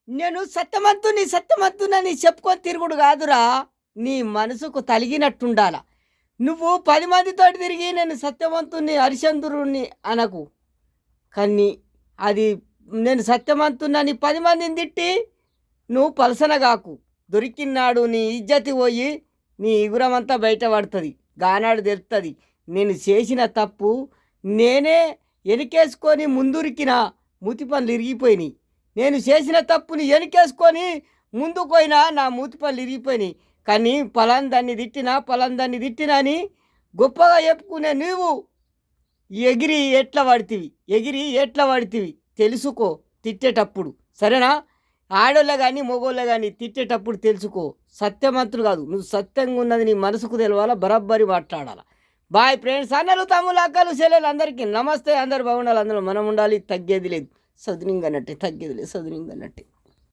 నేను సత్యమంతునని చెప్పుకొని తిరుగుడు కాదురా. నీ మనసుకు తలిగినట్టుండాల. నువ్వు 10 మందితోటి తిరిగి నేను సత్యవంతుణ్ణి, హరిశ్చంద్రుడిని అనకు. కానీ అది నేను సత్యవంతునని 10 మందిని తిట్టి నువ్వు పలసన గాకు. దొరికినాడు నీ ఇజ్జతి పోయి నీ ఇగురమంతా బయట పడుతుంది. గానాడు తెలుస్తుంది నేను చేసిన తప్పు. నేనే వెనకేసుకొని ముందురికిన మూతి పనులు ఇరిగిపోయినాయి. నేను చేసిన తప్పుని వెనకేసుకొని ముందుకు పోయినా నా మూతి పనులు ఇరిగిపోయినాయి. కానీ పలాందాన్ని తిట్టినా అని గొప్పగా చెప్పుకునే నువ్వు ఎగిరి ఎట్లా పడితివి తెలుసుకో తిట్టేటప్పుడు. సరేనా? ఆడోళ్ళే కానీ మగోళ్ళే కానీ తిట్టేటప్పుడు తెలుసుకో. సత్యమంతులు కాదు, నువ్వు సత్యంగా ఉన్నది నీ మనసుకు తెలవాలా, బరాబరి మాట్లాడాలా. బాయ్ ఫ్రెండ్స్, అన్నలు తమ్ముళ్ళు అక్కలు చెల్లెలు అందరికీ నమస్తే. అందరు బాగుండాలి, అందులో మనం ఉండాలి, తగ్గేది లేదు. సదునింగన్నట్టే తగ్గేది లేదు, సదునింగన్నట్టే.